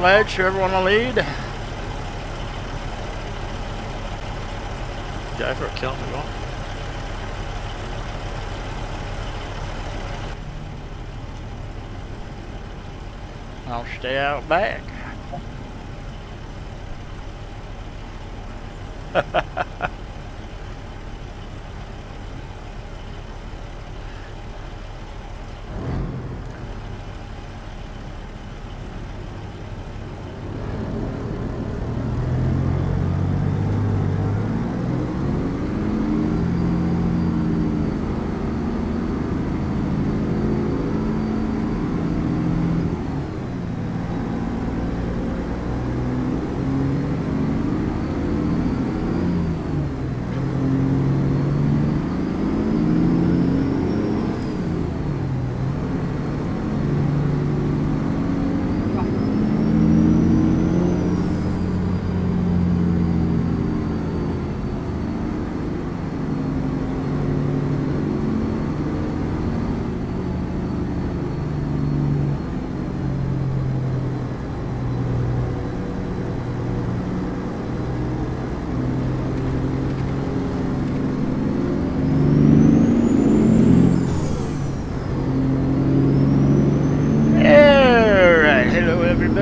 sledge, whoever want to lead. Go for it, kill him, on. I'll stay out back.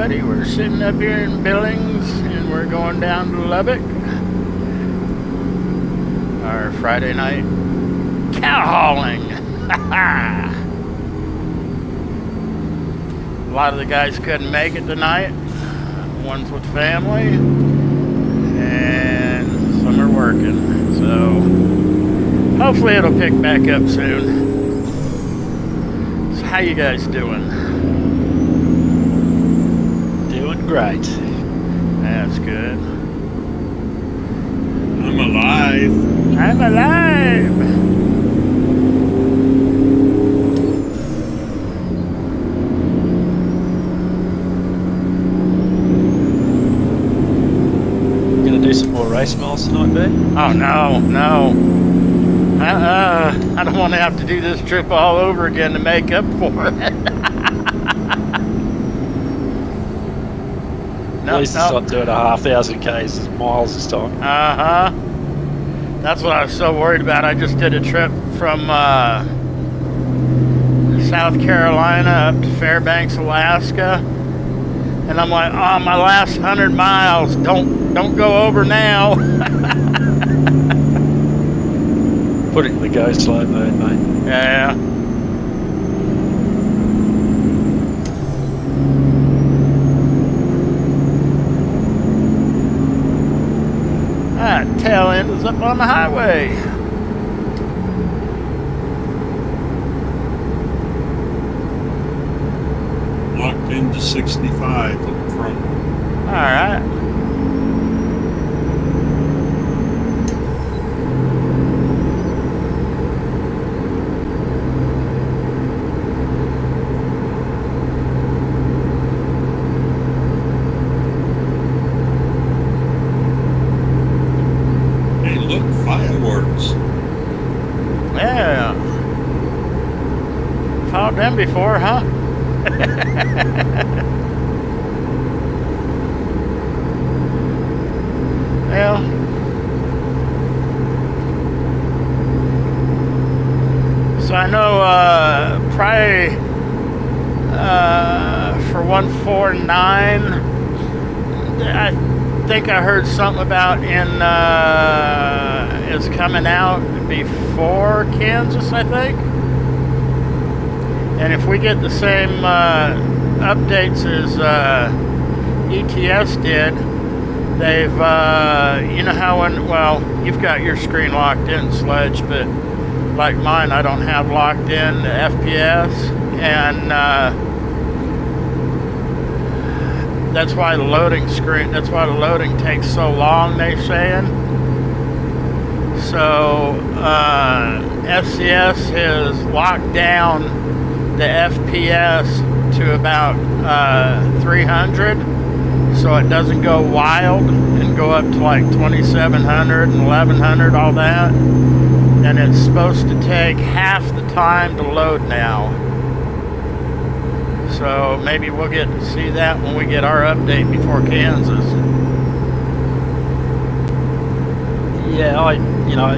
We're sitting up here in Billings and we're going down to Lubbock. Our Friday night cow hauling. A lot of the guys couldn't make it tonight. One's with family and some are working. So hopefully it'll pick back up soon. So how you guys doing? Great. That's good. I'm alive. I'm alive. Gonna do some more race miles tonight, B? Oh no, no. I don't want to have to do this trip all over again to make up for it. At least it's not doing 1,500 k's miles this time. That's what I was so worried about. I just did a trip from South Carolina up to Fairbanks, Alaska, and I'm like, oh, my last 100 miles. Don't go over now. Put it in the go slow mode, mate. Yeah. Tail end is up on the highway. Locked into 65 up front. All right. Yeah. Found them before, huh? Well, so I know probably for 149, I think I heard something about is coming out before Kansas, I think. And if we get the same updates as ETS did, they've, you know how well, you've got your screen locked in, Sledge, but like mine, I don't have locked in the FPS, and that's why the loading takes so long, they're saying. So SCS has locked down the FPS to about 300, so it doesn't go wild and go up to like 2700 and 1100, all that. And it's supposed to take half the time to load now. So maybe we'll get to see that when we get our update before Kansas. Yeah,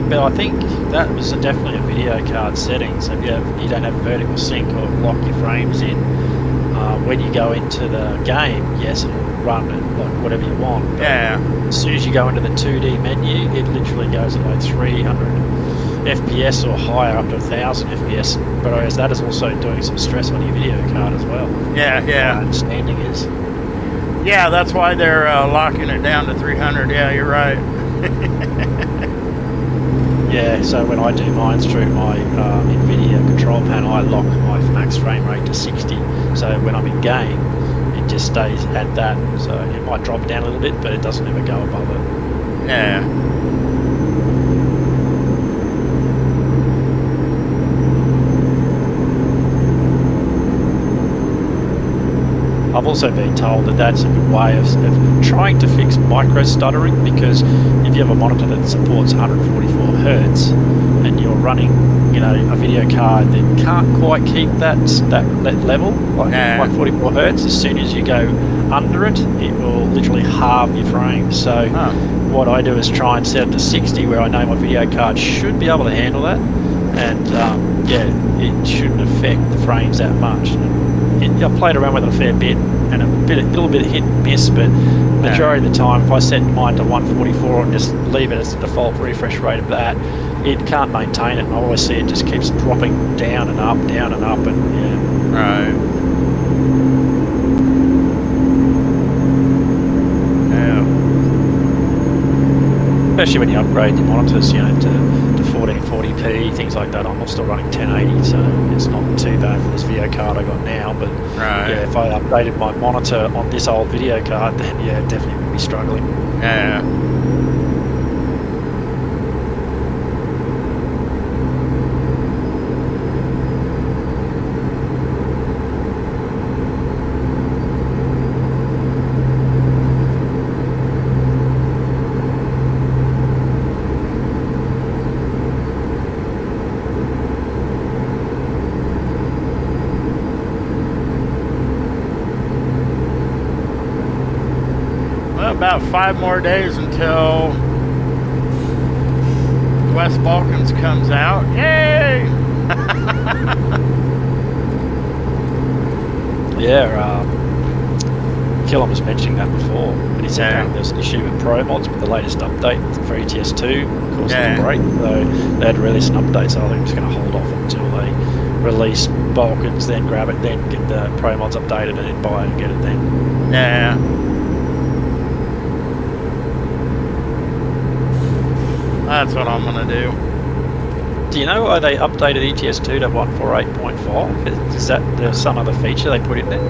but I think that was definitely a video card setting. So if you don't have vertical sync or lock your frames in, when you go into the game, yes, it'll run it like whatever you want. But Yeah. as soon as you go into the 2D menu, it literally goes at like 300 FPS or higher, up to 1000 FPS. But whereas that is also doing some stress on your video card as well. Yeah, yeah. My understanding is. Yeah, that's why they're locking it down to 300. Yeah, you're right. Yeah, so when I do mine through my NVIDIA control panel, I lock my max frame rate to 60. So when I'm in game, it just stays at that. So it might drop down a little bit, but it doesn't ever go above it. Yeah. I've also been told that that's a good way of trying to fix micro stuttering, because if you have a monitor that supports 144 hertz and you're running, a video card that can't quite keep that level, like 144 hertz, as soon as you go under it, it will literally halve your frames. So what I do is try and set it to 60, where I know my video card should be able to handle that, and it shouldn't affect the frames that much. I've played around with it a fair bit, and a little bit hit and miss, but majority of the time, if I set mine to 144 and just leave it as the default refresh rate of that, it can't maintain it, and I always see it just keeps dropping down and up, and yeah. Right. Yeah. Especially when you upgrade your monitors, to 1440p, things like that. I'm still running 1080, so it's not too bad for this video card I got now. But yeah, if I updated my monitor on this old video card, then yeah, definitely would be struggling. Yeah. About 5 more days until West Balkans comes out. Yay! Yeah, Killam was mentioning that before, but he said apparently there's an issue with Pro Mods with the latest update for ETS2, causing a break. So they had to release an update, so I think I'm just going to hold off until they release Balkans, then grab it, then get the Pro Mods updated, and then buy it and get it then. Yeah. That's what I'm going to do. Do you know why they updated ETS2 to 148.5? Is that some other feature they put in there?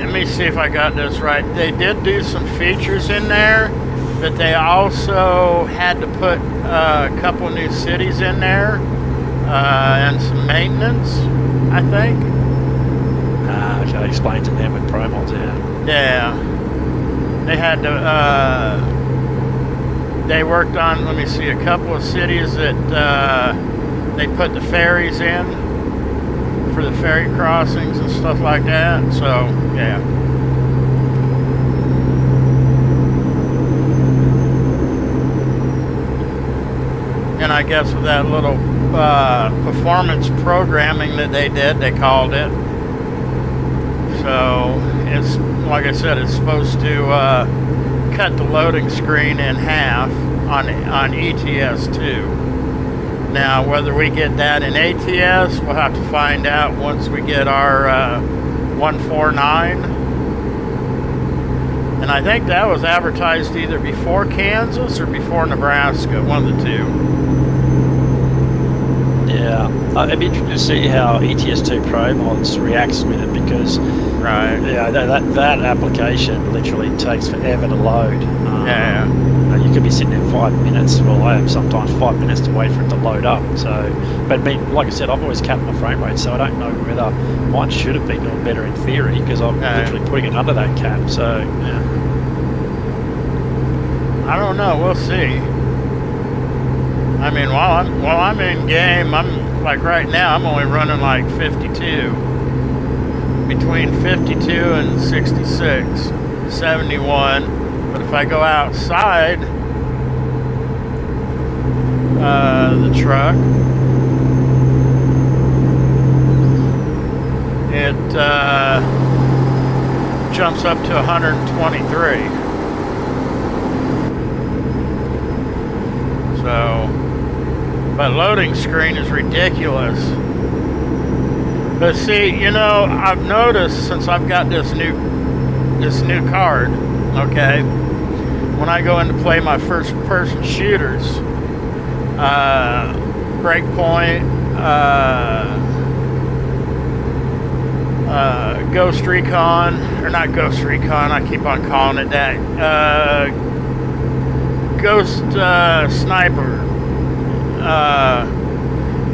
Let me see if I got this right. They did do some features in there, but they also had to put a couple new cities in there and some maintenance, I think. Okay, explain to them with Pro Mods, yeah. Yeah. They had to... they worked on, let me see, a couple of cities that they put the ferries in for the ferry crossings and stuff like that. So, yeah. And I guess with that little performance programming that they did, they called it. So, it's, like I said, it's supposed to cut the loading screen in half on ETS2. Now, whether we get that in ATS, we'll have to find out once we get our 149. And I think that was advertised either before Kansas or before Nebraska, one of the two. Yeah, it'd be interesting to see how ETS2 Pro Mods reacts with it, because that application literally takes forever to load. You could be sitting there 5 minutes. Well, I have sometimes 5 minutes to wait for it to load up. So, but like I said, I've always capped my frame rate, so I don't know whether mine should have been doing better in theory, because I'm literally putting it under that cap. So, yeah. I don't know. We'll see. I mean, while I'm in game, like right now, I'm only running like 52. Between 52 and 66, 71. But if I go outside the truck, it jumps up to 123. So, but loading screen is ridiculous. But see, you know, I've noticed since I've got this new card, okay, when I go in to play my first person shooters, Breakpoint, Ghost Recon, or not Ghost Recon, I keep on calling it that, Ghost Sniper,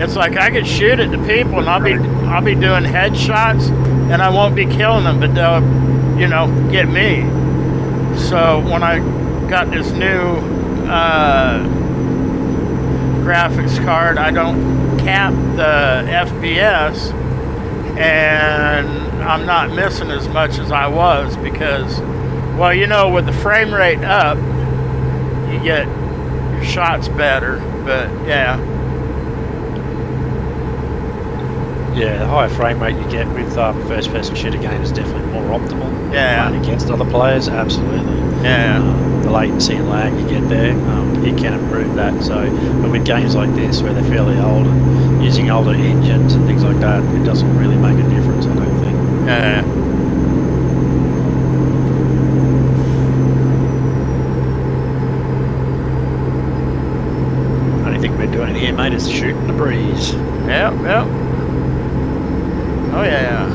it's like I could shoot at the people and I'll be doing headshots and I won't be killing them, but they'll, you know, get me. So when I got this new graphics card, I don't cap the FPS and I'm not missing as much as I was because, well, you know, with the frame rate up, you get your shots better, but yeah. Yeah, the higher frame rate you get with first-person shooter games is definitely more optimal. Yeah. Against other players, absolutely. Yeah. The latency and lag you get there, you can improve that. So, but with games like this, where they're fairly old and using older engines and things like that, it doesn't really make a difference, I don't think. Yeah. Only thing we're doing here, mate, is shooting the breeze. Yep, yep. Oh yeah.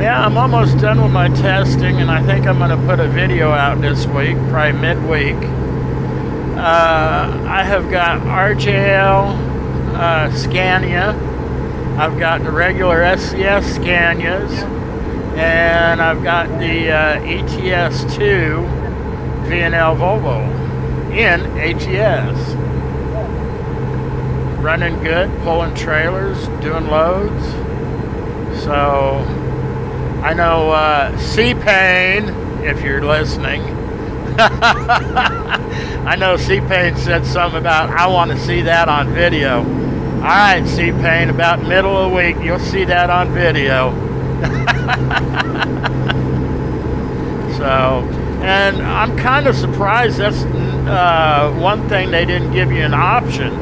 Yeah, I'm almost done with my testing, and I think I'm going to put a video out this week, probably midweek. I have got RJL Scania. I've got the regular SCS Scanias, and I've got the ETS2 V&L Volvo in ATS. Running good, pulling trailers, doing loads. So I know C-Pain, if you're listening, I know C-Pain said something about, I want to see that on video. All right, C-Pain, about middle of the week, you'll see that on video. So, and I'm kind of surprised. That's one thing they didn't give you an option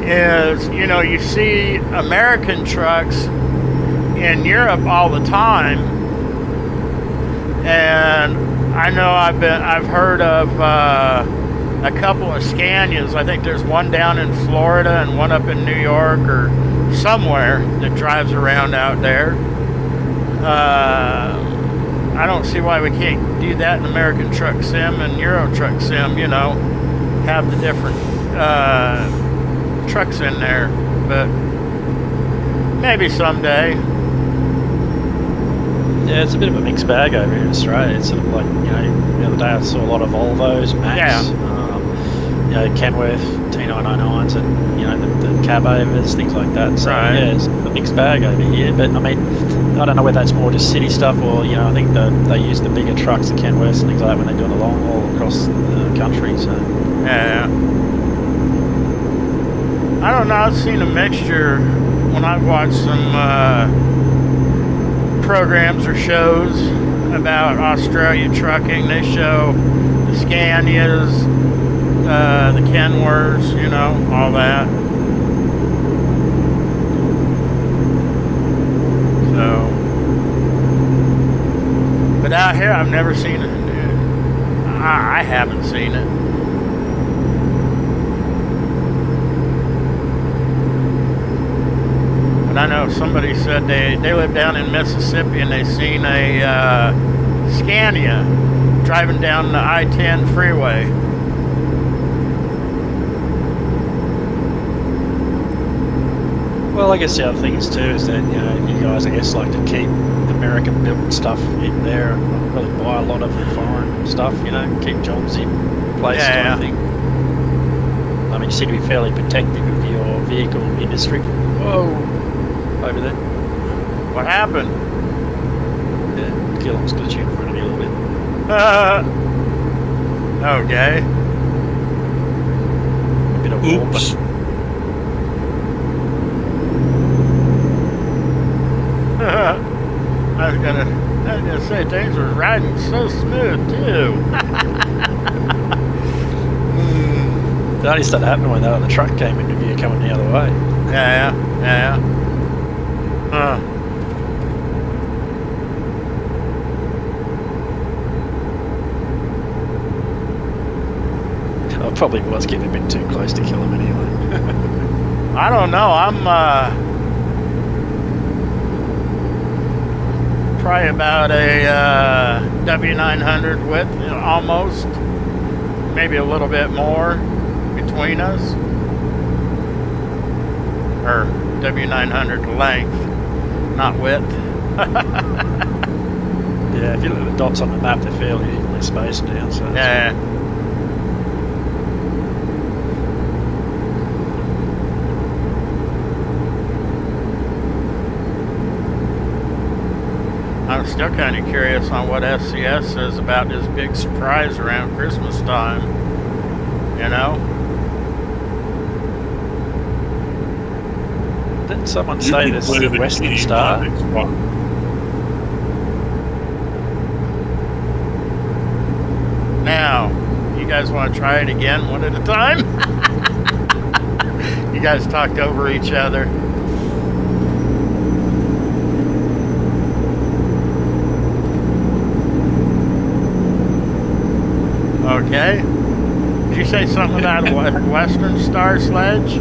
is, you know, you see American trucks in Europe all the time, and I know I've heard of a couple of Scanias. I think there's one down in Florida and one up in New York or somewhere that drives around out there. I don't see why we can't do that in American Truck Sim and Euro Truck Sim, you know, have the different trucks in there, but maybe someday. Yeah, it's a bit of a mixed bag over here in Australia. It's sort of like, you know, the other day I saw a lot of Volvos, Max, you know, Kenworth, T999s, and, you know, the cab overs, things like that. So, right. Yeah, it's a mixed bag over here. But, I mean, I don't know whether that's more just city stuff or, you know, I think they use the bigger trucks, the Kenworths and things like that, when they're doing the long haul across the country. So, yeah. I don't know, I've seen a mixture when I've watched some programs or shows about Australia trucking. They show the Scanias, the Kenworths, you know, all that. So, but out here I've never seen it. I haven't seen it. I know somebody said they live down in Mississippi and they seen a Scania driving down the I-10 freeway. Well, I guess the other thing is too is that you guys I guess like to keep American built stuff in there and not really buy a lot of foreign stuff. Keep jobs in place kind of thing. I mean, you seem to be fairly protective of your vehicle industry. Whoa, over there. What happened? Yeah, Gillum's glitching in front of you a little bit. Okay. A bit of Oops. I was gonna say things were riding so smooth too. It only started happening when that other truck came into view coming the other way. Yeah. I probably was getting a bit too close to kill him anyway. I don't know. I'm probably about a W900 width, almost, maybe a little bit more between us, or W900 length, not width. Yeah, if you look at the dots on the map, they're fairly evenly spaced now. So Yeah. I'm still kind of curious on what SCS says about this big surprise around Christmas time. Didn't someone say this is the Western Star? Now, you guys want to try it again one at a time? You guys talked over each other. Okay. Did you say something about a Western Star sledge?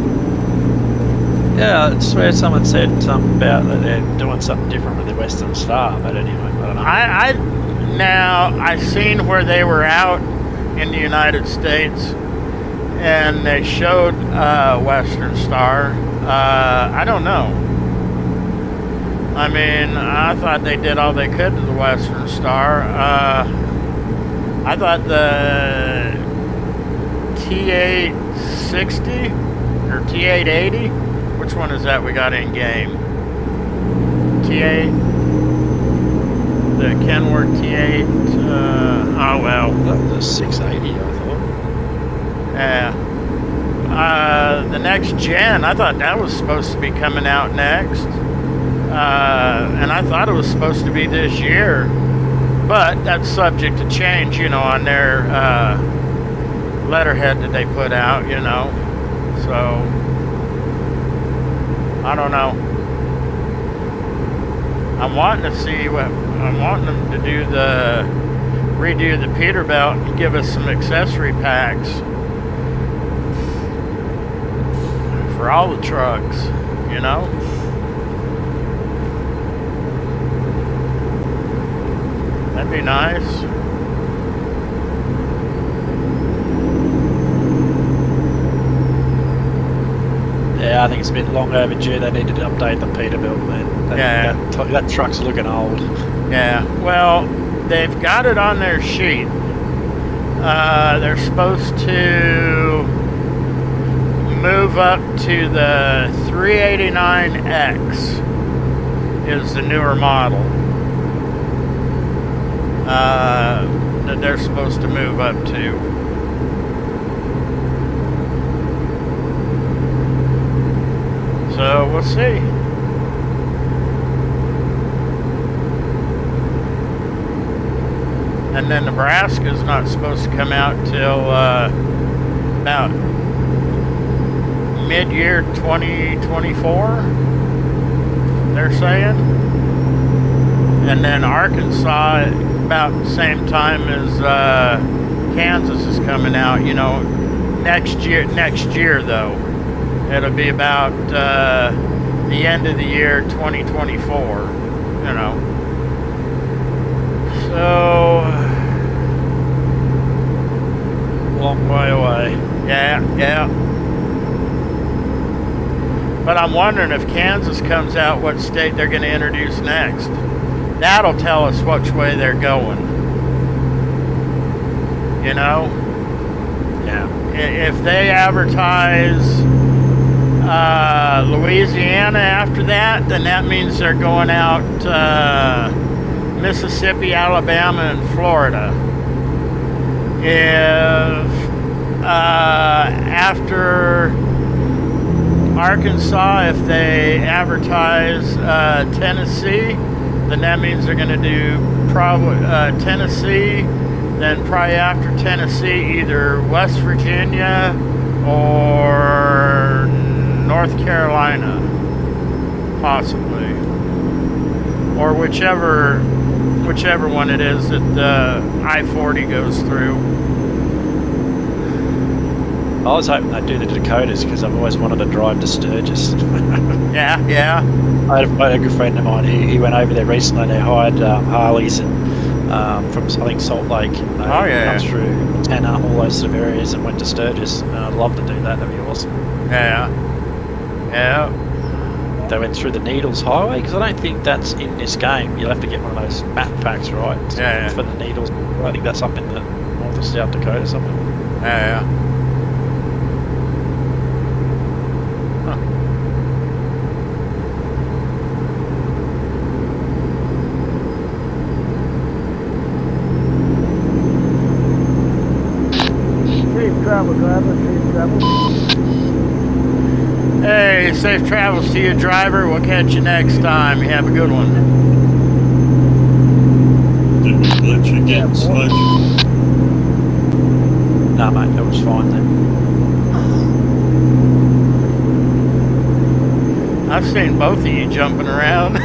Yeah, I swear someone said something about that they're doing something different with the Western Star, but anyway, I don't know. I seen where they were out in the United States and they showed Western Star. I don't know. I mean, I thought they did all they could to the Western Star. I thought the T860 or T880, which one is that we got in game? T8, the Kenworth T8. Oh well, That was a 680, I thought. yeah. The next gen, I thought that was supposed to be coming out next, and I thought it was supposed to be this year. But that's subject to change, on their letterhead that they put out, So, I don't know. I'm wanting them to redo the Peterbilt and give us some accessory packs for all the trucks, That'd be nice. Yeah, I think it's a bit long overdue. They needed to update the Peterbilt, man. That truck's looking old. Yeah, well, they've got it on their sheet. They're supposed to move up to the 389X is the newer model. That they're supposed to move up to. So we'll see. And then Nebraska's not supposed to come out till about mid-year 2024, they're saying. And then Arkansas about the same time as Kansas is coming out, next year though. It'll be about the end of the year 2024, So, Long way away. yeah. But I'm wondering if Kansas comes out, what state they're going to introduce next. That'll tell us which way they're going. You know? Yeah. If they advertise Louisiana after that, then that means they're going out Mississippi, Alabama, and Florida. If after Arkansas, if they advertise Tennessee, then that means they're going to do probably Tennessee, then probably after Tennessee, either West Virginia or North Carolina, possibly, or whichever one it is that the I-40 goes through. I was hoping they'd do the Dakotas because I've always wanted to drive to Sturgis. Yeah. I had a good friend of mine. He went over there recently. They hired Harleys and from I think Salt Lake. Come through Tanner, all those sort of areas, and went to Sturgis. And I'd love to do that. That'd be awesome. Yeah. They went through the Needles Highway because I don't think that's in this game. You'll have to get one of those map packs, right? Yeah. For the Needles. I think that's up in the North or South Dakota somewhere. Yeah. Safe travel, driver. Safe travel. Hey, safe travels to you, driver. We'll catch you next time. You have a good one. Did we glitch again, Sledge? Nah, mate, that was fine then. I've seen both of you jumping around.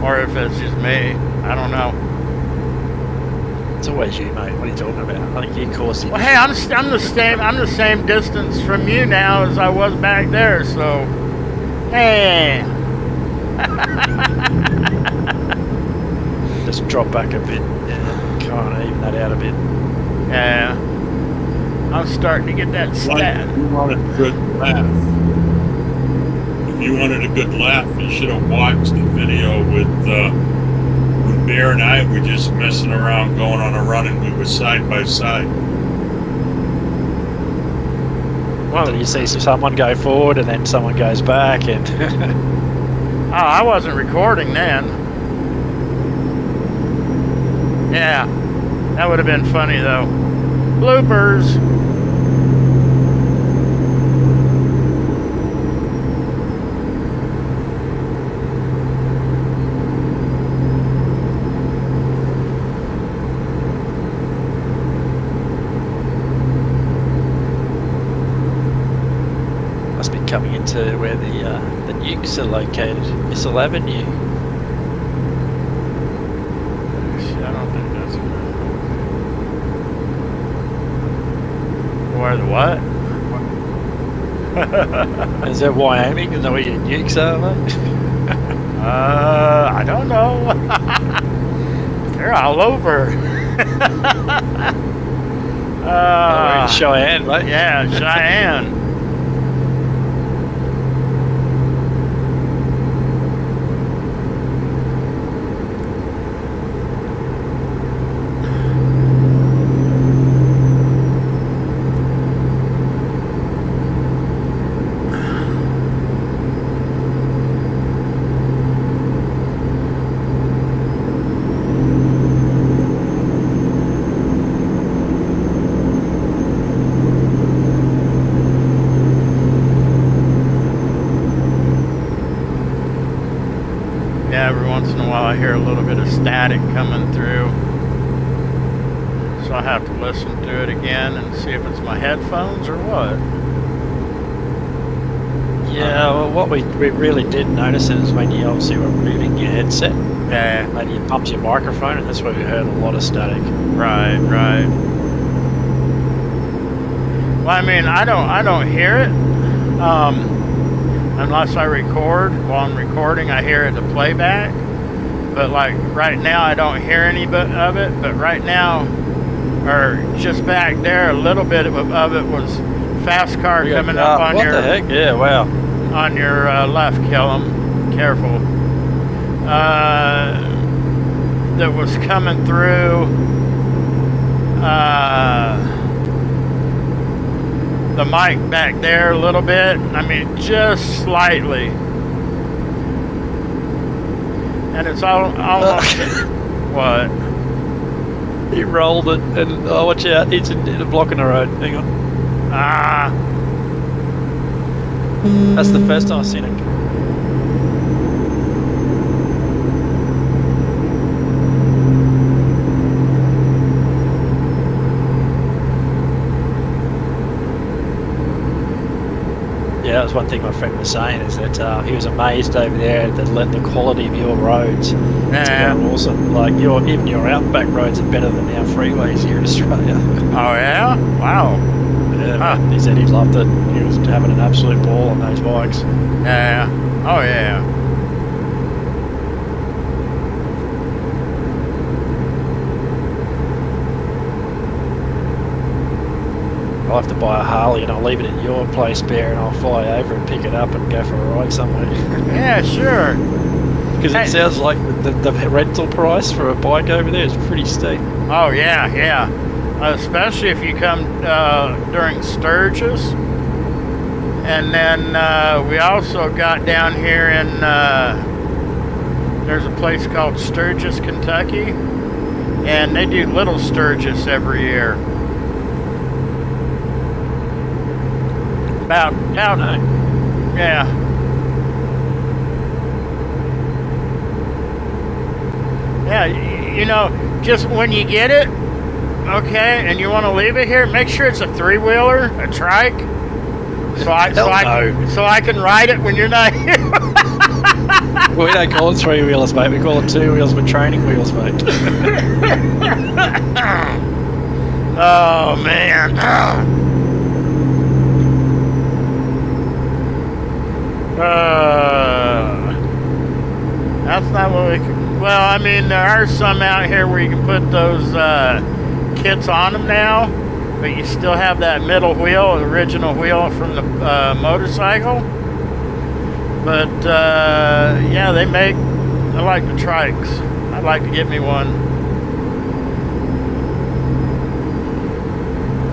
Or if it's just me. I don't know. It's always you, mate. What are you talking about? I think you caused it. Well, hey, I'm the same distance from you now as I was back there, so hey. Just drop back a bit. Yeah, kind of even that out a bit. Yeah. I'm starting to get that stat. If you wanted a good laugh, you should have watched the video with when Bear and I were just messing around, going on a run, and we were side by side. Well, so you see someone go forward and then someone goes back, and Oh, I wasn't recording then. Yeah, that would have been funny though. Bloopers. must be coming into where the nukes are located. Missile Avenue. I don't think that's where the what? Is that Wyoming? Is that where your nukes are, mate? I don't know. They're all over. We're in Cheyenne, mate. Yeah, Cheyenne. Yeah, every once in a while I hear a little bit of static coming through. So I have to listen to it again and see if it's my headphones or what. Yeah, well, what we really did notice is when you obviously were moving your headset, Yeah, maybe you pumped your microphone, and that's where we heard a lot of static. right. Well, I mean, I don't hear it unless I record. While I'm recording, I hear it to playback. But like right now, I don't hear any of it. But right now, or just back there, a little bit of it was Fast car We got coming car. up on What your the heck? Yeah, wow. on your left, Kellum. Careful. That was coming through the mic back there a little bit. I mean, just slightly. And it's almost what? He rolled it, and oh, watch out! It's a block in the road. Hang on. That's the first time I've seen it. Yeah, that was one thing my friend was saying, is that he was amazed over there at the quality of your roads. Yeah. They're awesome. Like even your outback roads are better than our freeways here in Australia. Oh yeah? Wow. Yeah, Huh. he said he loved it. He was having an absolute ball on those bikes. Yeah. Oh yeah. I'll have to buy a Harley and I'll leave it at your place, Bear, and I'll fly over and pick it up and go for a ride somewhere. Yeah, sure. Because Hey. it sounds like the rental price for a bike over there is pretty steep. Oh yeah, yeah. Especially if you come during Sturgis. And then we also got down here in there's a place called Sturgis, Kentucky, and they do Little Sturgis every year. About yeah. Yeah, you know, just when you get it, okay, and you want to leave it here, make sure it's a three-wheeler, a trike, so I can ride it when you're not here. Well, we don't call it three-wheelers, mate. We call it two wheels with training wheels, mate. Oh man. That's not what we can. Well, I mean, there are some out here where you can put those kits on them now, but you still have that middle wheel, the original wheel from the motorcycle. But yeah, I like the trikes. I'd like to get me one.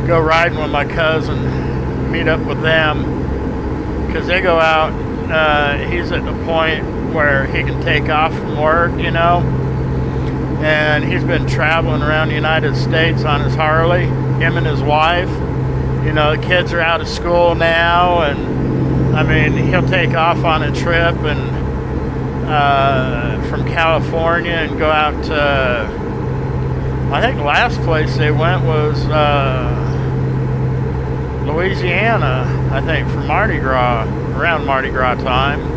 Go riding with my cousin, meet up with them, because they go out. He's at the point where he can take off from work, you know, and he's been traveling around the United States on his Harley, him and his wife. You know, the kids are out of school now, and I mean, he'll take off on a trip and from California and go out to, I think the last place they went was Louisiana, I think, for Mardi Gras, around Mardi Gras time.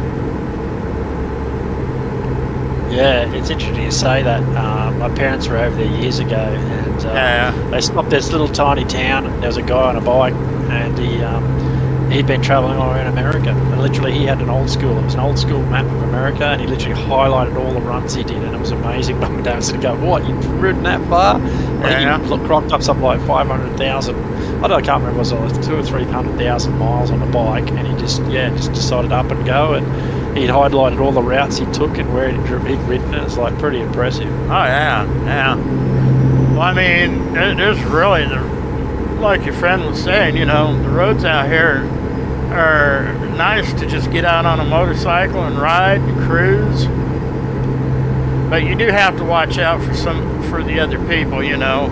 Yeah, it's interesting to say that. My parents were over there years ago, and they stopped this little tiny town, and there was a guy on a bike, and he'd been travelling all around America, and literally he had it was an old school map of America, and he literally highlighted all the runs he did, and it was amazing. Mum and Dad was going, "What, you've ridden that far?" Yeah. He cropped up something like 500,000. I can't remember, it was like 200,000 or 300,000 miles on the bike, and he just decided up and go, and he'd highlighted all the routes he took and where he'd ridden. It's like pretty impressive. Oh yeah, yeah. Well, I mean, there's really, like your friend was saying, you know, the roads out here are nice to just get out on a motorcycle and ride and cruise. But you do have to watch out for the other people, you know.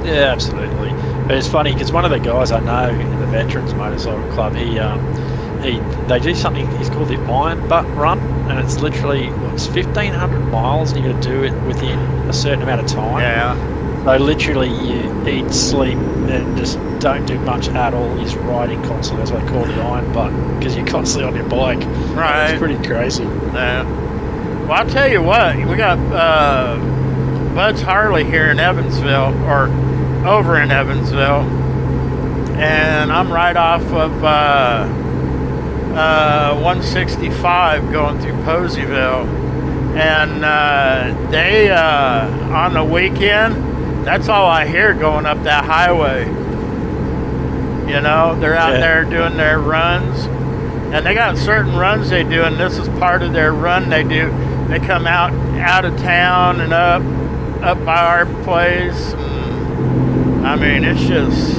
Yeah, absolutely. But it's funny because one of the guys I know in the Veterans Motorcycle Club, they do something. It's called the Iron Butt Run, and it's literally 1,500 miles, and you got to do it within a certain amount of time. Yeah. So literally, you eat, sleep, and just don't do much at all. You're just riding constantly. That's why I call it the Iron Butt, because you're constantly on your bike. Right. It's pretty crazy. Yeah. Well, I'll tell you what, we got Bud's Harley here in Evansville, or over in Evansville, and I'm right off of 165 going through Poseyville, and they on the weekend, that's all I hear going up that highway. You know, they're out Yeah. there doing their runs, and they got certain runs they do, and this is part of their run they do. They come out of town and up by our place. And, I mean, it's just.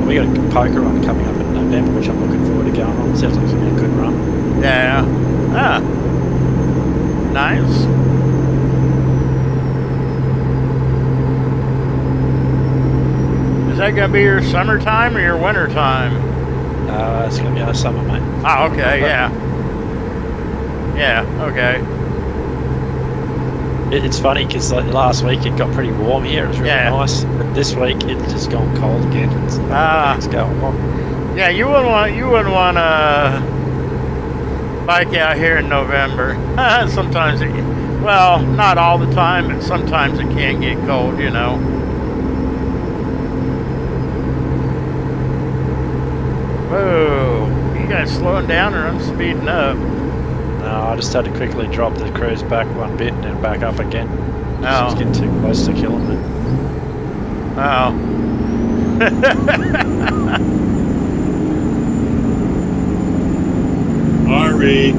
We got a poker run coming up in November, which I'm looking forward to going on. Sounds like it's going to be a good run. Yeah. Ah. Nice. Is that going to be your summertime or your wintertime? It's going to be our summer, mate. Oh, okay, yeah. Yeah, okay. It's funny because like last week it got pretty warm here. It was really nice. But this week it's just gone cold again. It's going on. Yeah, you wouldn't want to bike out here in November. Sometimes well, not all the time, but sometimes it can get cold, you know. Whoa, you guys slowing down or I'm speeding up? No, I just had to quickly drop the cruise back one bit and then back up again. Oh. It's getting too close to killing me. Oh. Ari,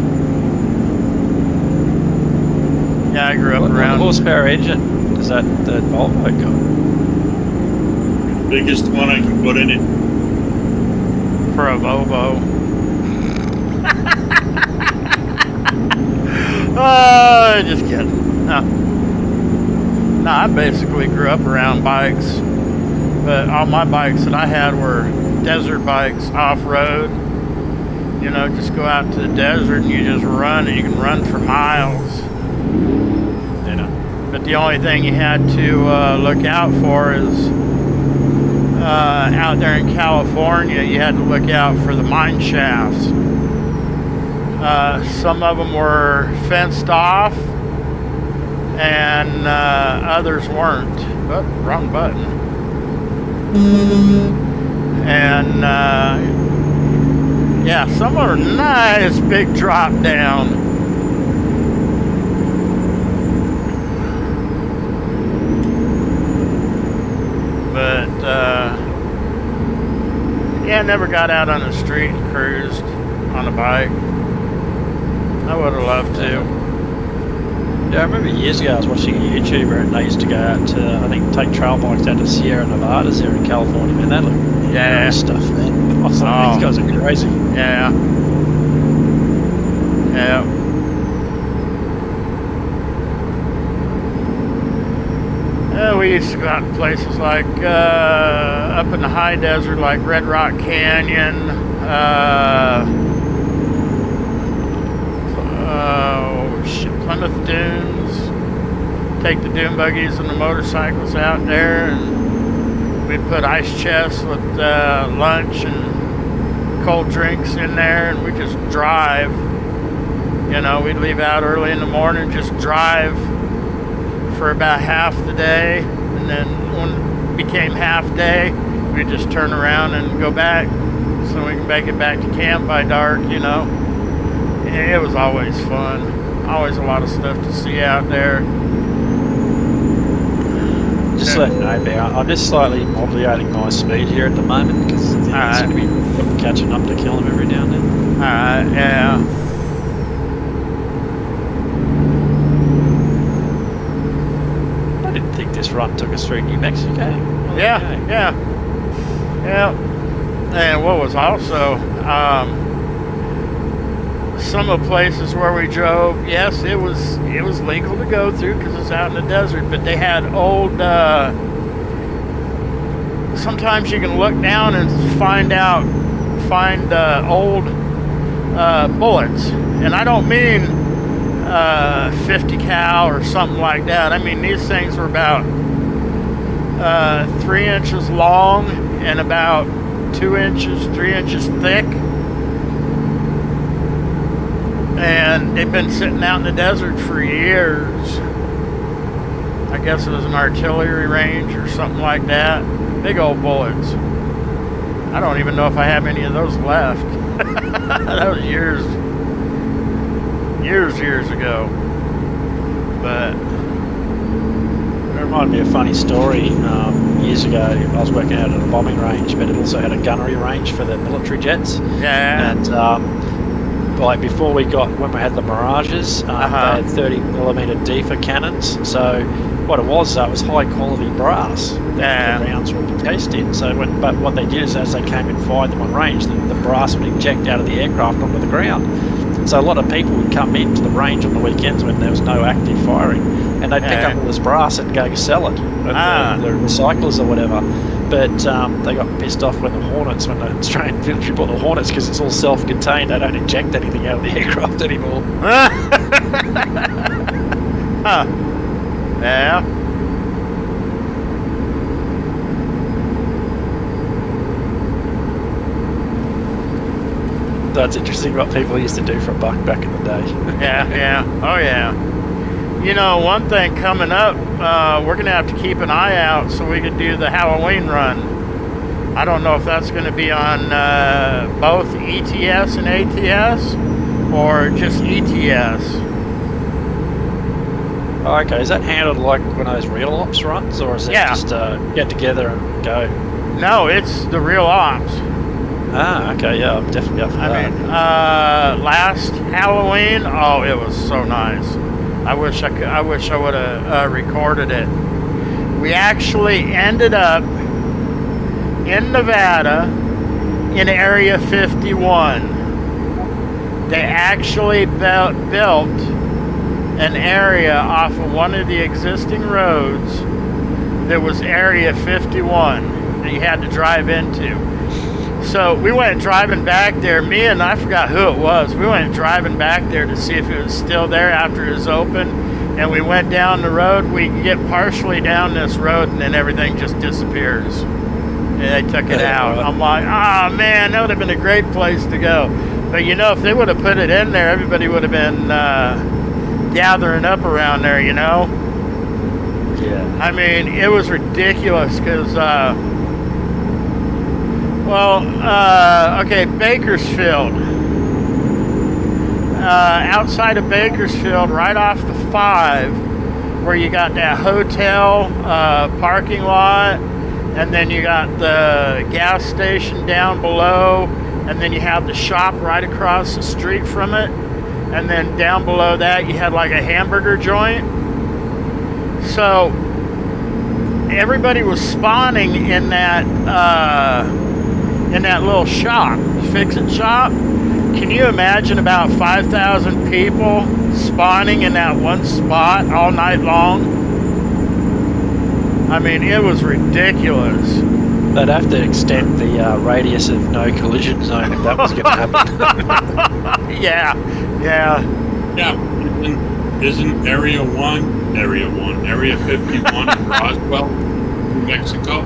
Yeah, I grew up What around. horsepower engine does that Volvo got? the biggest one I can put in it. For a Volvo. Just kidding. No, I basically grew up around bikes, but all my bikes that I had were desert bikes, off-road. You know, just go out to the desert and you just run, and you can run for miles. You know. But the only thing you had to look out for is out there in California, you had to look out for the mine shafts. Some of them were fenced off, and others weren't. Oh, wrong button. And yeah, some are nice big drop down. But yeah, never got out on the street and cruised on a bike. I would have loved to. Yeah, I remember years ago I was watching a YouTuber and they used to go out to, I think, take trail bikes down to Sierra Nevadas there in California. Man, that looked Yeah. stuff, man. I was like, these guys are crazy. Yeah. Yeah. We used to go out to places like up in the high desert, like Red Rock Canyon. Plymouth Dunes. Take the dune buggies and the motorcycles out there, and we'd put ice chests with lunch and cold drinks in there, and we'd just drive. You know, we'd leave out early in the morning, just drive for about half the day, and then when it became half day, we'd just turn around and go back so we can make it back to camp by dark, you know. It was always fun. Always a lot of stuff to see out there. Just letting you know, Bear, I'm just slightly modulating my speed here at the moment because it's going to be catching up to kill him every now and then. Alright, yeah. I didn't think this run took us through New Mexico. Yeah. And what was also, some of the places where we drove, yes, it was legal to go through because it's out in the desert, but they had old, sometimes you can look down and find old bullets. And I don't mean 50 cal or something like that. I mean, these things were about 3 inches long and about 3 inches thick. And they've been sitting out in the desert for years. I guess it was an artillery range or something like that. Big old bullets. I don't even know if I have any of those left. That was years ago. But whenever reminded me of a funny story. Years ago, I was working out at a bombing range, but it also had a gunnery range for the military jets. Yeah. And like before when we had the Mirages, they had 30mm DEFA cannons. So what it was high quality brass that the rounds were encased in. So but what they did is as they came and fired them on range, the brass would inject out of the aircraft onto the ground. So a lot of people would come into the range on the weekends when there was no active firing, and they'd pick up all this brass and go sell it at the recyclers or whatever. But they got pissed off when the Australian military bought the Hornets, because it's all self-contained. They don't inject anything out of the aircraft anymore. Yeah. That's interesting what people used to do for $1 back in the day. Yeah. Oh, yeah. You know, one thing coming up, we're going to have to keep an eye out so we can do the Halloween run. I don't know if that's going to be on both ETS and ATS or just ETS. Oh, okay. Is that handled like one of those real ops runs, or is it just get together and go? No, it's the real ops. Ah, okay, yeah, I'm definitely up for that. I mean, last Halloween, oh, it was so nice. I wish I would have recorded it. We actually ended up in Nevada in Area 51. They actually built an area off of one of the existing roads that was Area 51 that you had to drive into. So we went driving back there. I forgot who it was. We went driving back there to see if it was still there after it was open. And we went down the road. We get partially down this road, and then everything just disappears. And they took it out. I'm like, man, that would have been a great place to go. But you know, if they would have put it in there, everybody would have been gathering up around there, you know? Yeah. I mean, it was ridiculous because, Bakersfield. Outside of Bakersfield, right off the 5, where you got that hotel parking lot, and then you got the gas station down below, and then you have the shop right across the street from it, and then down below that you had like a hamburger joint. So everybody was spawning in that little shop, fix-it shop. Can you imagine about 5,000 people spawning in that one spot all night long? I mean, it was ridiculous. They'd have to extend the radius of no collision zone if that was going to happen. Yeah. Isn't Area 51 in Roswell, New Mexico?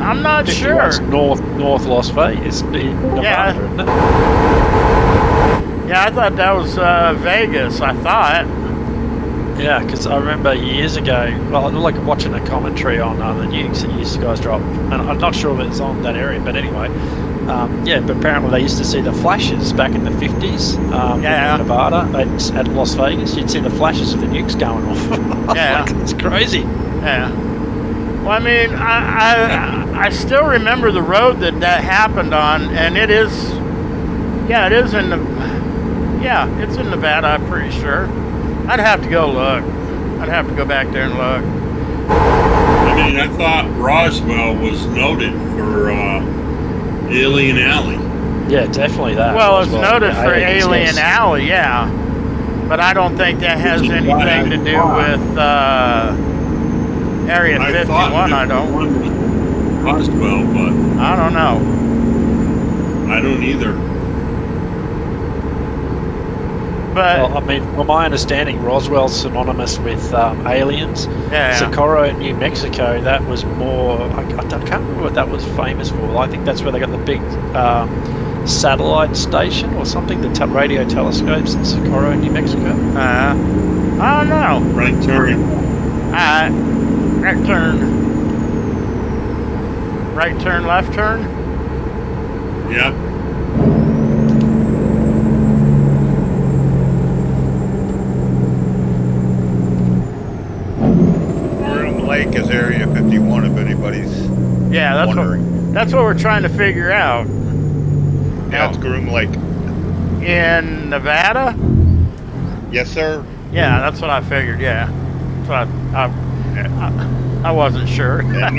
I'm not sure. North Las Vegas, Nevada, isn't it? Yeah, I thought that was Vegas. I thought. Yeah, because I remember years ago, like watching a commentary on the nukes that you guys dropped, and I'm not sure if it's on that area, but anyway, but apparently they used to see the flashes back in the 50s in Nevada at Las Vegas. You'd see the flashes of the nukes going off. Yeah. Like, it's crazy. Yeah. Well, I mean, I still remember the road that happened on, and it is it's in Nevada, I'm pretty sure. I'd have to go look. I'd have to go back there and look. I mean, I thought Roswell was noted for Alien Alley. Yeah, definitely that. Well, it's noted for Alien Alley, yeah. But I don't think that has anything to do with Area 51, I don't. Roswell, but I don't know. I don't either. But well, I mean, from my understanding, Roswell's synonymous with aliens. Yeah. Socorro, New Mexico, that was more. I can't remember what that was famous for. I think that's where they got the big satellite station or something, the radio telescopes in Socorro, New Mexico. I don't know. Right turn. Right turn. Right turn, left turn? Yep. think is Area 51 if anybody's Yeah, wondering. that's what we're trying to figure out. Yeah, it's Groom Lake. In Nevada? Yes, sir. Yeah, that's what I figured. Yeah, that's what I wasn't sure. And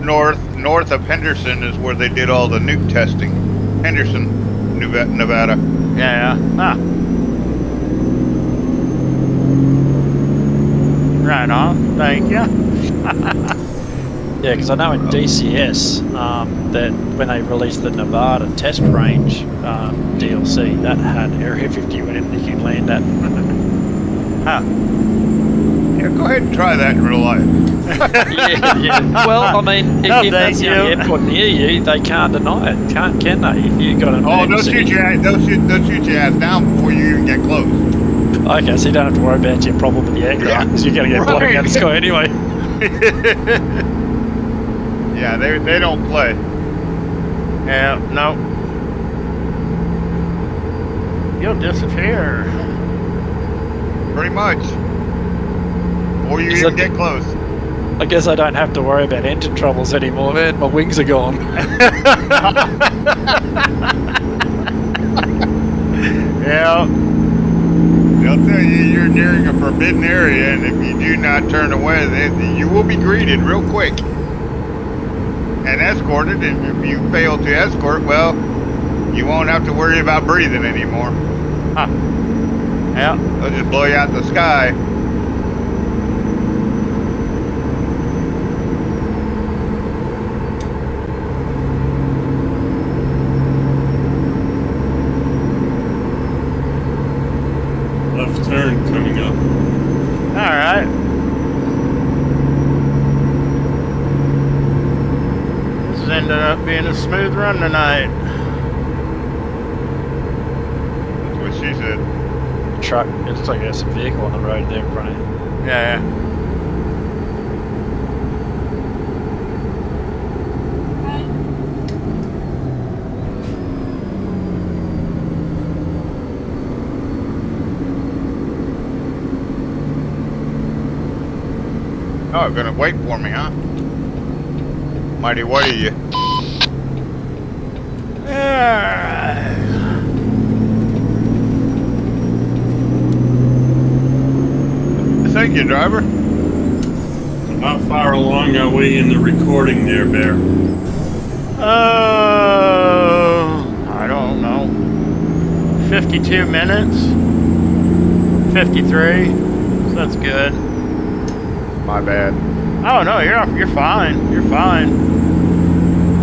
north of Henderson is where they did all the nuke testing. Henderson, Nevada. Yeah. Ah. Right on. Thank you. Yeah, because I know in DCS that when they released the Nevada test range DLC, that had Area 51 in that you can land at. Huh. Yeah, go ahead and try that in real life. Yeah. Well, I mean, No, if that's the thank only you. airport near you, they can't deny it, can they? If you got an Oh, they'll emergency. shoot your ass down before you even get close. Okay, so you don't have to worry about your problem with the aircraft because you're going to get blown out of the sky anyway. Yeah, they don't play. Yeah. No. You'll disappear. Pretty much. Or you Is even that- get close. I guess I don't have to worry about engine troubles anymore, man. My wings are gone. Yeah. They'll tell you you're nearing a forbidden area, and if you do not turn away, you will be greeted real quick and escorted. And if you fail to escort, well, you won't have to worry about breathing anymore. Huh. Yeah. They'll just blow you out the sky. Left turn coming up. All right. This has ended up being a smooth run tonight. That's what she said. Truck, it looks like there's a vehicle on the road there in front of you. Yeah. Oh, gonna wait for me, huh? Mighty, what are you? Yeah. Thank you, driver. How far along are we in the recording there, Bear? I don't know. 52 minutes. 53. So that's good. My bad. Oh no, you're fine. You're fine.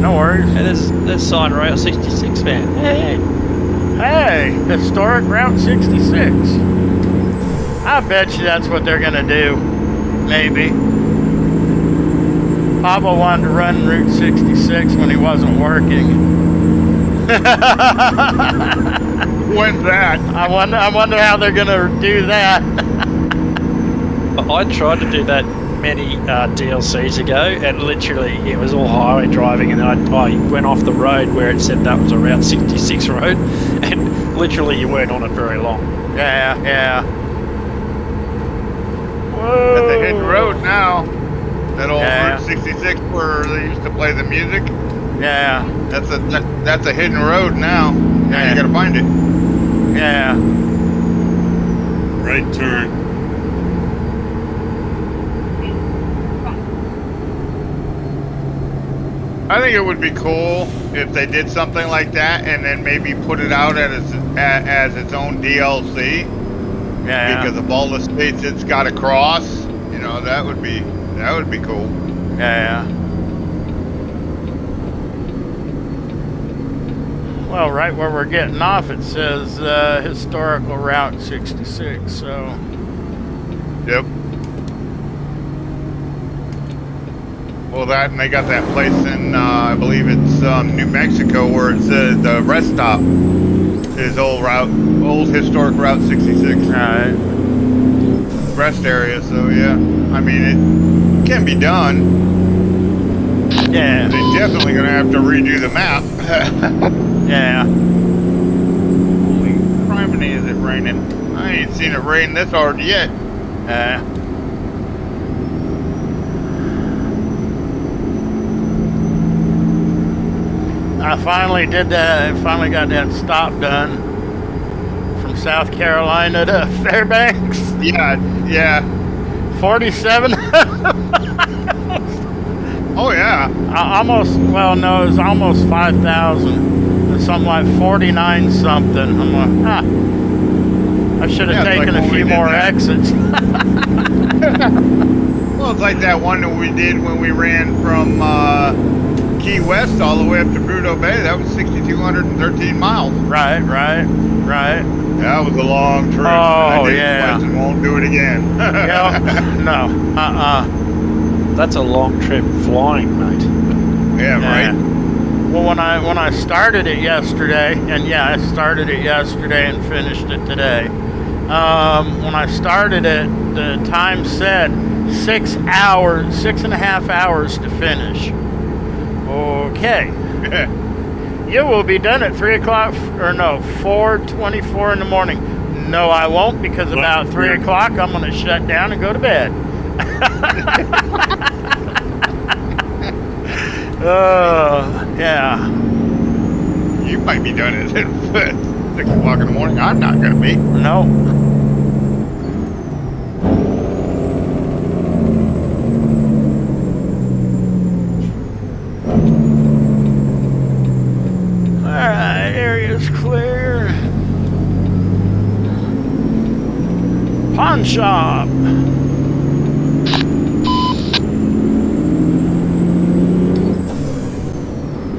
No worries. Hey, there's sign rail 66, man. Hey. Hey, historic Route 66. I bet you that's what they're gonna do. Maybe. Pablo wanted to run Route 66 when he wasn't working. When's that? I wonder how they're gonna do that. I tried to do that many DLCs ago, and literally it was all highway driving, and then I went off the road where it said that was a Route 66 road, and literally you weren't on it very long. Yeah. Whoa. At the hidden road now. That old Yeah. Route 66 where they used to play the music. Yeah. That's a hidden road now. Now Yeah. you gotta find it. Yeah. Right turn. I think it would be cool if they did something like that and then maybe put it out as its own DLC. Yeah. Because of all the states it's got to cross, you know, that would be cool. Yeah. Well, right where we're getting off, it says historical Route 66. So. Yep. Well, that, and they got that place in, I believe it's New Mexico, where it says the rest stop is old historic Route 66 Alright. rest area. So yeah, I mean it can be done. Yeah. They're definitely gonna have to redo the map. Yeah. Holy criminy, is it raining? I ain't seen it rain this hard yet. Yeah. I finally did that. I finally got that stop done from South Carolina to Fairbanks. Yeah. 47. Oh yeah. Almost. Well, no, it was almost 5,000. It's something like 49 something. I'm like, I should have Yeah, it's taken like a when we few did more that. exits. Well, it's like that one that we did when we ran from Key West all the way up to Prudhoe Bay. That was 6,213 miles. Right. That was a long trip. Oh, I did it yeah. twice and won't do it again. Yep. No. That's a long trip flying, mate. Yeah, right. Well, when I started it yesterday, and yeah, I started it yesterday and finished it today. When I started it, the time said 6.5 hours to finish. Okay. You will be done at 3 o'clock, or no, 4:24 in the morning. No, I won't, because about 3 o'clock I'm going to shut down and go to bed. Yeah. You might be done at 6 o'clock in the morning. I'm not going to be. No. Alright, area's clear. Pawn shop.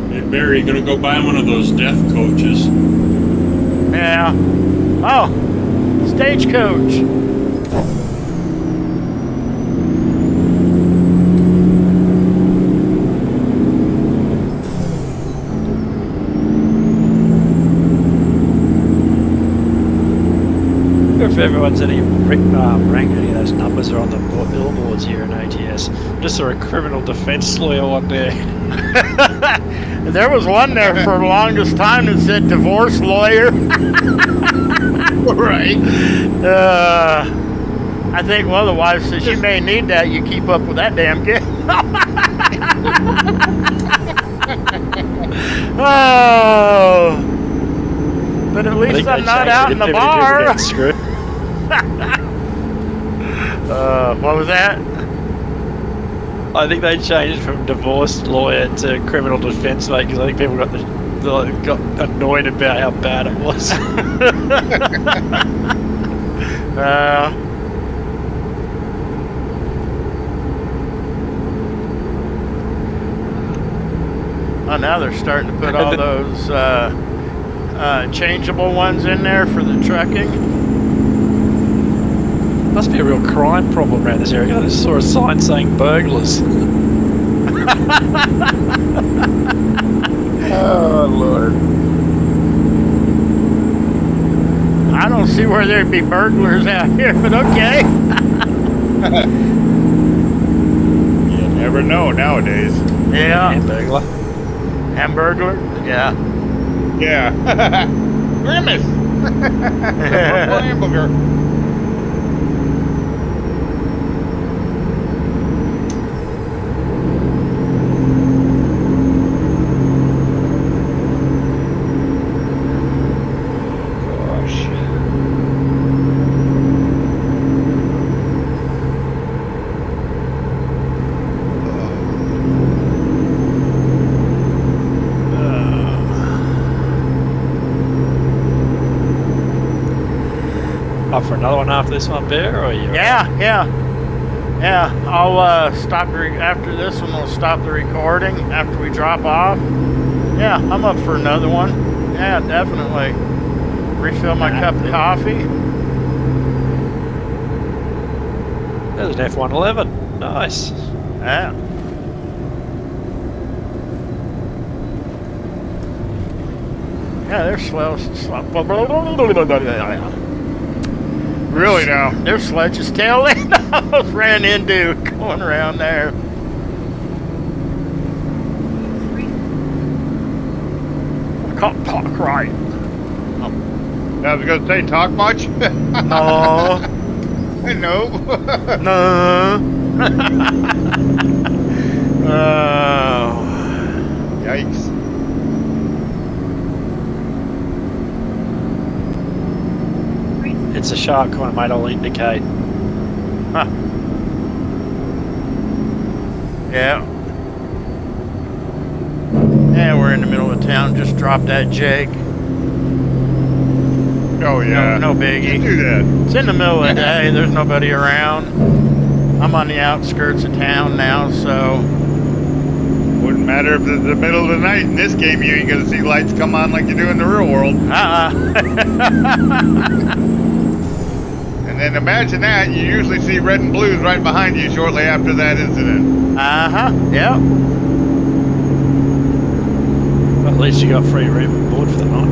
Hey, Barry, you gonna go buy one of those death coaches? Yeah. Oh, stagecoach. If everyone's rang any of those numbers are on the billboards here in ATS. Just saw a criminal defense lawyer one day. There was one there for the longest time that said divorce lawyer. Right. I think one of the wives says, you may need that. You keep up with that damn kid. Oh. But at least I'm not out in the bar. What was that? I think they changed from divorce lawyer to criminal defense lawyer because I think people got annoyed about how bad it was. Oh, now they're starting to put all those changeable ones in there for the trucking. Must be a real crime problem around this area. I just saw a sign saying burglars. Oh, Lord. I don't see where there'd be burglars out here, but okay. You never know nowadays. Yeah. Hamburglar. Hamburglar? Yeah. Yeah. Grimace. Purple hamburger. Up for another one after this one, Bear, or are you? Yeah. I'll stop after this one. We'll stop the recording after we drop off. Yeah, I'm up for another one. Yeah, definitely. Refill my cup of coffee. There's an F-111. Nice. Yeah. Yeah, they're slow. Really now? Their sledge's tail end I almost ran into going around there. I can't talk right. I was going to say, talk much? No. No. No. Oh. Yikes. it's a sharp corner, mate, I'll indicate. Huh. Yeah. Yeah, we're in the middle of town. Just drop that, Jake. Oh yeah. No biggie. Just do that. It's in the middle of the day. There's nobody around. I'm on the outskirts of town now, so. Wouldn't matter if it's the middle of the night. In this game, you ain't gonna see lights come on like you do in the real world. And then imagine that, you usually see red and blues right behind you shortly after that incident. Yep. At least you got free room and board for the night.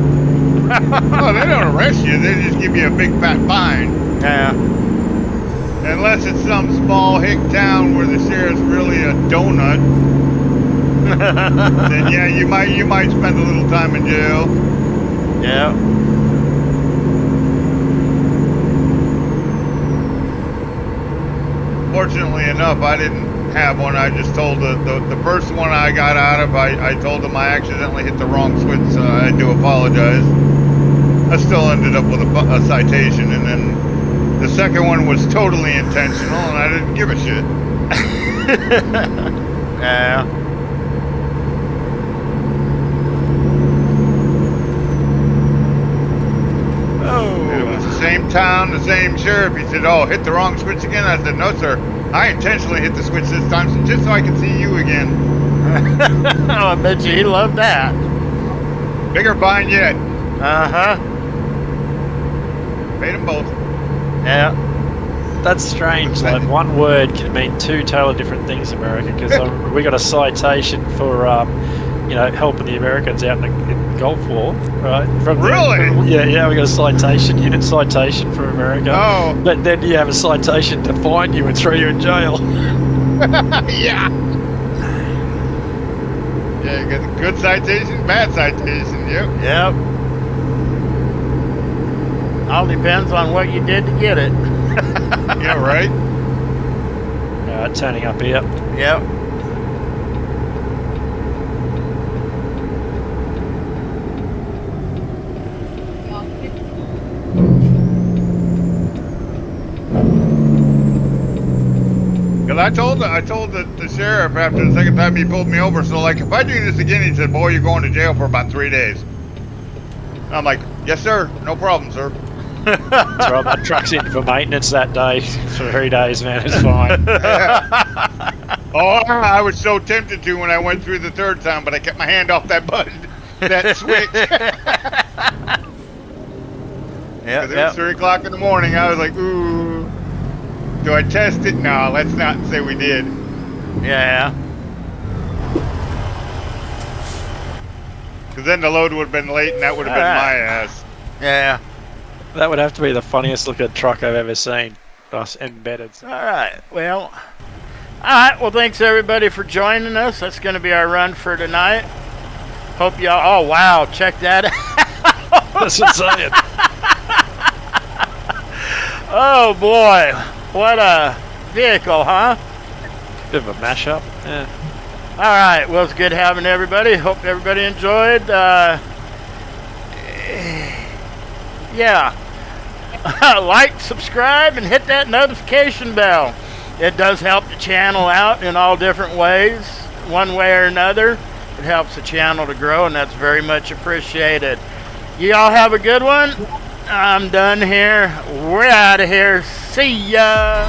Oh, they don't arrest you, they just give you a big fat fine. Yeah. Unless it's some small hick town where the sheriff's really a donut. Then yeah, you might spend a little time in jail. Yeah. Fortunately enough, I didn't have one. I just told the first one I got out of, I told them I accidentally hit the wrong switch, so I do apologize. I still ended up with a citation, and then the second one was totally intentional, and I didn't give a shit. Yeah. It was the same town, the same sheriff. He said, "Oh, hit the wrong switch again?" I said, "No, sir. I intentionally hit the switch this time just so I can see you again." Oh, I bet you he loved that. Bigger fine yet. Paid them both. Yeah. That's strange. Like one word can mean two totally different things in America. Because we got a citation for, helping the Americans out in the Gulf War, right? Really? Yeah. We got a citation, unit citation for America. Oh. But then you have a citation to fine you and throw you in jail. Yeah. Yeah, you got the good citation, bad citation. Yep. Yep. All depends on what you did to get it. Yeah, right. Turning up here. Yep. Cause I told the sheriff after the second time he pulled me over. So like, if I do this again, he said, "Boy, you're going to jail for about 3 days." I'm like, "Yes, sir. No problem, sir." That's right, my truck's in for maintenance that day for 3 days, man. It's fine. Oh, I was so tempted to when I went through the third time, but I kept my hand off that button, that switch. Yeah. It was 3 o'clock in the morning. I was like, "Ooh, do I test it? No, let's not say we did." Yeah. Because then the load would have been late, and that would have been my ass. Yeah. That would have to be the funniest looking truck I've ever seen. Us embedded. All right. Well. All right. Well, thanks everybody for joining us. That's going to be our run for tonight. Hope y'all. Oh wow! Check that out. That's what I'm saying. Oh boy! What a vehicle, huh? Bit of a mashup. Yeah. All right. Well, it's good having everybody. Hope everybody enjoyed. Yeah. Like, subscribe, and hit that notification bell. It does help the channel out in all different ways, one way or another. It helps the channel to grow, and that's very much appreciated. You all have a good one. I'm done here. We're out of here. See ya.